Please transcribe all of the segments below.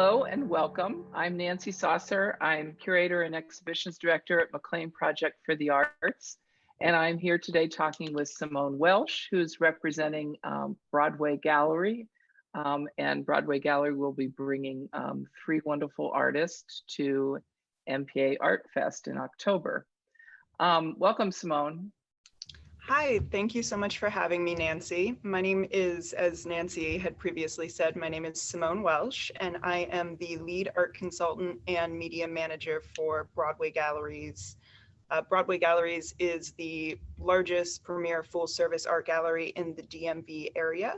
Hello and welcome. I'm Nancy Saucer. I'm Curator and Exhibitions Director at McLean Project for the Arts. And I'm here today talking with Simone Welsh, who's representing Broadway Gallery. And Broadway Gallery will be bringing three wonderful artists to MPAartfest in October. Welcome, Simone. Hi, thank you so much for having me, Nancy. My name is, as Nancy had previously said, my name is Simone Welsh, and I am the lead art consultant and media manager for Broadway Galleries. Broadway Galleries is the largest premier full-service art gallery in the DMV area.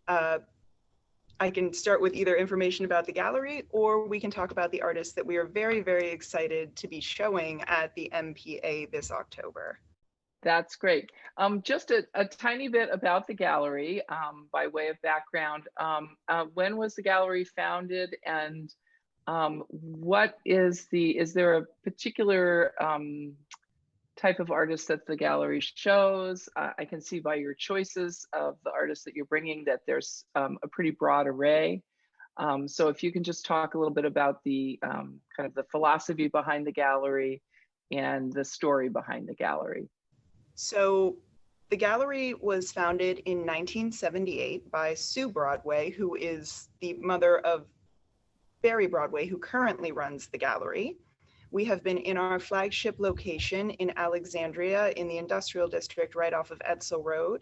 I can start with either information about the gallery, or we can talk about the artists that we are very, very excited to be showing at the MPA this October. That's great. Just a tiny bit about the gallery by way of background. When was the gallery founded, and is there a particular type of artist that the gallery shows? I can see by your choices of the artists that you're bringing that there's a pretty broad array. So if you can just talk a little bit about the kind of the philosophy behind the gallery and the story behind the gallery. So the gallery was founded in 1978 by Sue Broadway, who is the mother of Barry Broadway, who currently runs the gallery. We have been in our flagship location in Alexandria in the industrial district right off of Edsel Road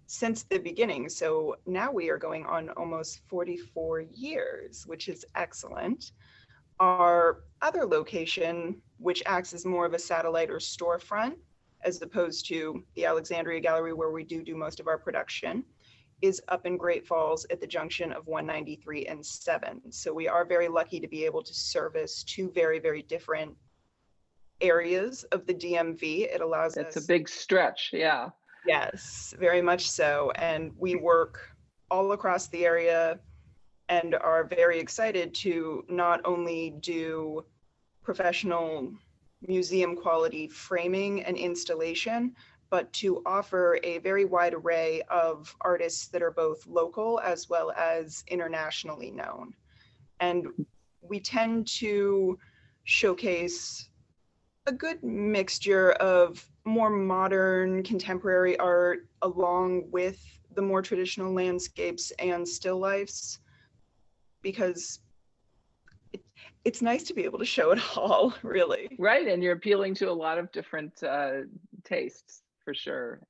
since the beginning. So now we are going on almost 44 years, which is excellent. Our other location, which acts as more of a satellite or storefront, as opposed to the Alexandria Gallery where we do most of our production, is up in Great Falls at the junction of 193 and 7. So we are very lucky to be able to service two very, very different areas of the DMV. It allows us— It's a big stretch, yeah. Yes, very much so. And we work all across the area and are very excited to not only do professional museum quality framing and installation, but to offer a very wide array of artists that are both local as well as internationally known. And we tend to showcase a good mixture of more modern contemporary art along with the more traditional landscapes and still lifes, because it's nice to be able to show it all, really. Right, and you're appealing to a lot of different tastes, for sure,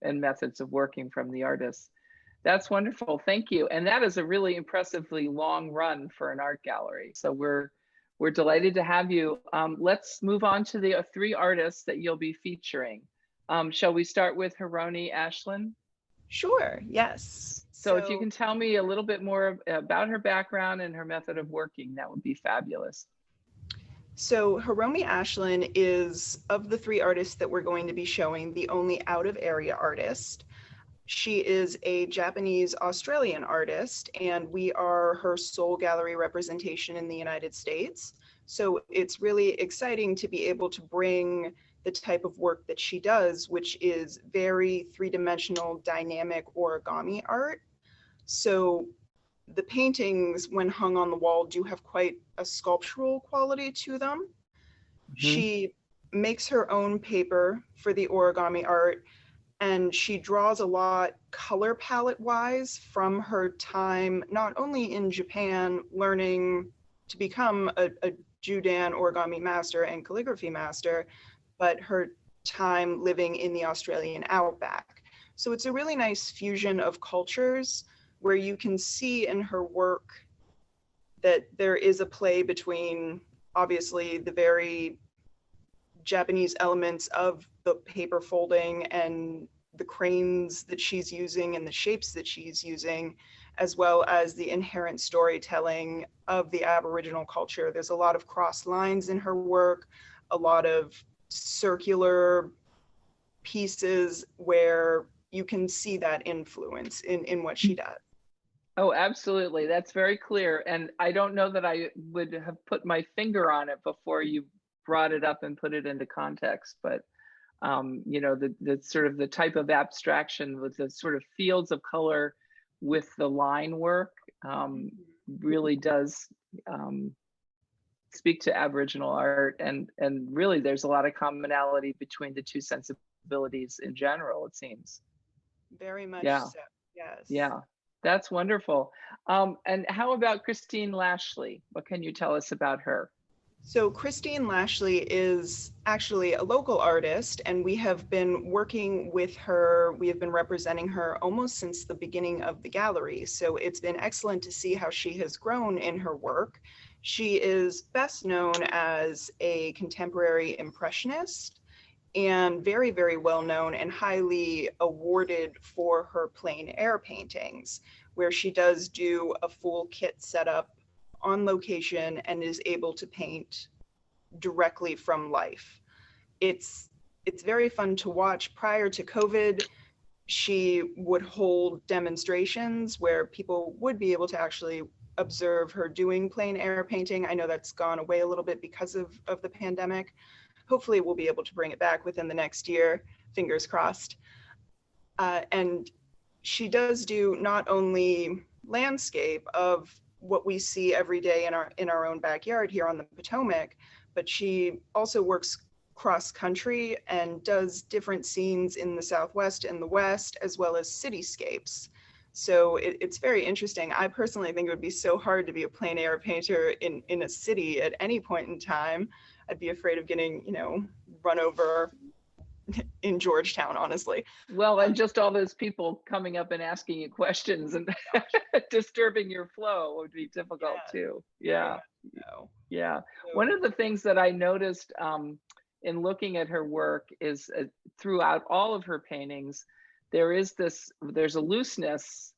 and methods of working from the artists. That's wonderful, thank you. And that is a really impressively long run for an art gallery. So we're delighted to have you. Let's move on to the three artists that you'll be featuring. Shall we start with Haroni Ashlyn? Sure, yes. So if you can tell me a little bit more about her background and her method of working, that would be fabulous. So Haroni Ashlyn is, of the three artists that we're going to be showing, the only out-of-area artist. She is a Japanese-Australian artist, and we are her sole gallery representation in the United States. So it's really exciting to be able to bring the type of work that she does, which is very three-dimensional, dynamic origami art. So the paintings, when hung on the wall, do have quite a sculptural quality to them. Mm-hmm. She makes her own paper for the origami art, and she draws a lot color palette wise from her time, not only in Japan, learning to become a Judan origami master and calligraphy master, but her time living in the Australian outback. So it's a really nice fusion of cultures where you can see in her work that there is a play between, obviously, the very Japanese elements of the paper folding and the cranes that she's using and the shapes that she's using, as well as the inherent storytelling of the Aboriginal culture. There's a lot of cross lines in her work, a lot of circular pieces where you can see that influence in what she does. Oh, absolutely. That's very clear. And I don't know that I would have put my finger on it before you brought it up and put it into context. But, you know, the sort of the type of abstraction with the sort of fields of color with the line work um, really does speak to Aboriginal art, and really there's a lot of commonality between the two sensibilities in general, it seems. Very much Yeah, so. Yes. yeah, that's wonderful. And how about Christine Lashley? What can you tell us about her? So Christine Lashley is actually a local artist, and we have been working with her. We have been representing her almost since the beginning of the gallery. So it's been excellent to see how she has grown in her work. She is best known as a contemporary impressionist and very, very well known and highly awarded for her plein air paintings, where she does do a full kit setup on location and is able to paint directly from life. It's very fun to watch. Prior to COVID, she would hold demonstrations where people would be able to actually observe her doing plein air painting. I know that's gone away a little bit because of the pandemic. Hopefully we'll be able to bring it back within the next year, fingers crossed. And she does do not only landscape of what we see every day in our own backyard here on the Potomac, but she also works cross country and does different scenes in the Southwest and the West, as well as cityscapes. So it's very interesting. I personally think it would be so hard to be a plein air painter in a city at any point in time. I'd be afraid of getting, run over in Georgetown, honestly. Well, and just all those people coming up and asking you questions and disturbing your flow would be difficult too. Yeah. Yeah. One of the things that I noticed in looking at her work is throughout all of her paintings, there's a looseness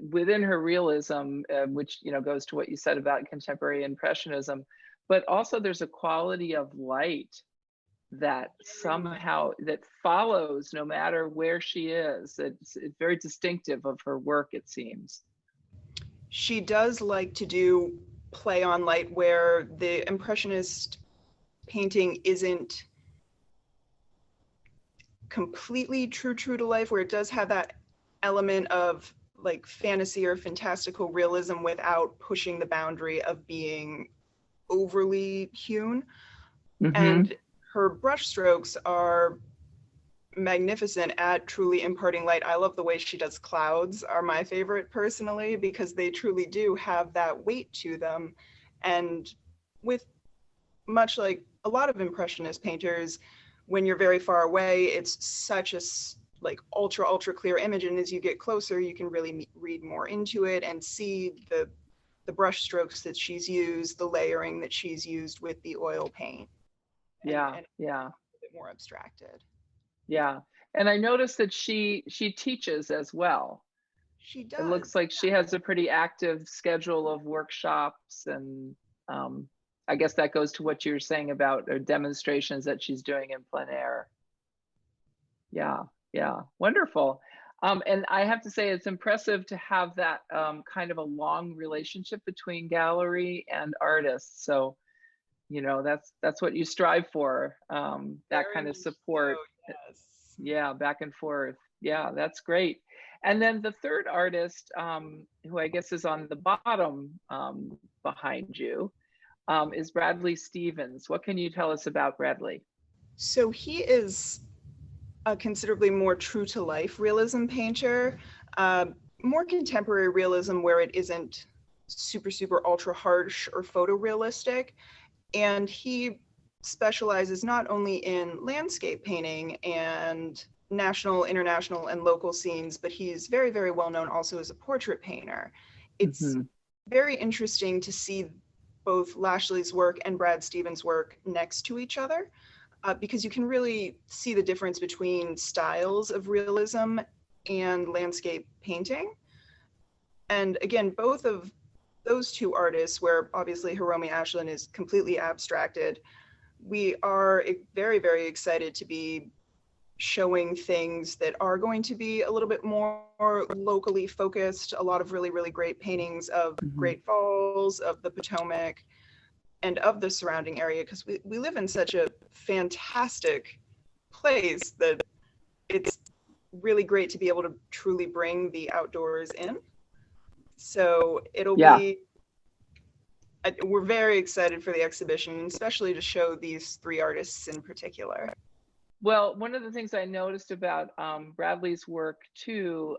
within her realism, which, goes to what you said about contemporary impressionism, but also there's a quality of light that somehow that follows no matter where she is. It's very distinctive of her work, it seems. She does like to do play on light where the impressionist painting isn't completely true to life, where it does have that element of like fantasy or fantastical realism without pushing the boundary of being overly hewn. And her brush strokes are magnificent at truly imparting light. I love the way she does clouds, are my favorite personally, because they truly do have that weight to them. And with much like a lot of impressionist painters, when you're very far away, it's such a like ultra clear image, and as you get closer you can really read more into it and see the brush strokes that she's used, the layering that she's used with the oil paint. And a bit more abstracted. Yeah. And I noticed that she teaches as well. She does. It looks like she has a pretty active schedule of workshops, and I guess that goes to what you're saying about demonstrations that she's doing in plein air. Yeah, wonderful. And I have to say it's impressive to have that kind of a long relationship between gallery and artists. So, that's what you strive for, that kind of support. So, yes. Yeah, back and forth. Yeah, that's great. And then the third artist, who I guess is on the bottom behind you, is Bradley Stevens. What can you tell us about Bradley? So he is a considerably more true to life realism painter, more contemporary realism where it isn't super ultra harsh or photorealistic. And he specializes not only in landscape painting and national, international, and local scenes, but he's very, very well known also as a portrait painter. It's very interesting to see both Lashley's work and Brad Stevens' work next to each other, because you can really see the difference between styles of realism and landscape painting. And again, both of those two artists, where obviously Haroni Ashlyn is completely abstracted, we are very, very excited to be showing things that are going to be a little bit more locally focused. A lot of really, really great paintings of Great Falls, of the Potomac, and of the surrounding area, because we live in such a fantastic place that it's really great to be able to truly bring the outdoors in. So it'll Yeah. be, we're very excited for the exhibition, especially to show these three artists in particular. Well, one of the things I noticed about Bradley's work too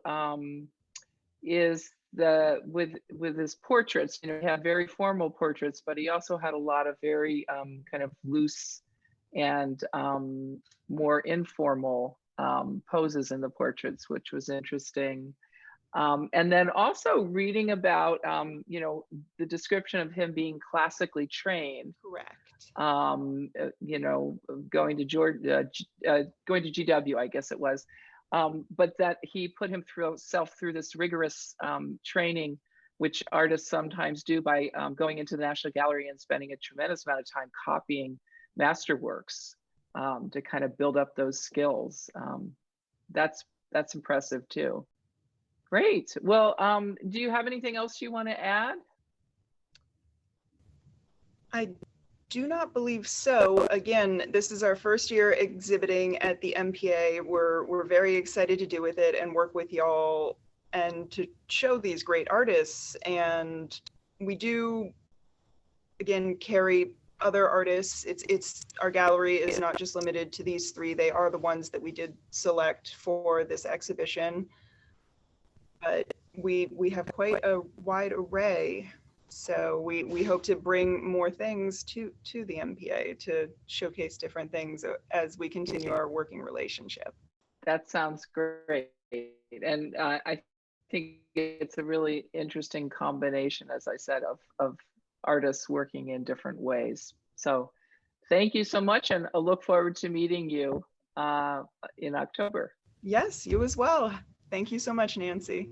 is with his portraits. You know, he had very formal portraits, but he also had a lot of very kind of loose and more informal poses in the portraits, which was interesting. And then also reading about, you know, the description of him being classically trained. Correct. You know, going to going to GW, I guess it was, but that he put himself through this rigorous training, which artists sometimes do by going into the National Gallery and spending a tremendous amount of time copying masterworks to kind of build up those skills. That's impressive too. Great. Well, do you have anything else you want to add? I do not believe so. Again, this is our first year exhibiting at the MPA. We're very excited to do with it and work with y'all and to show these great artists. And we do, again, carry other artists. It's our gallery is not just limited to these three. They are the ones that we did select for this exhibition. But we have quite a wide array. So we hope to bring more things to the MPA to showcase different things as we continue our working relationship. That sounds great. And I think it's a really interesting combination, as I said, of artists working in different ways. So thank you so much, and I look forward to meeting you in October. Yes, you as well. Thank you so much, Nancy.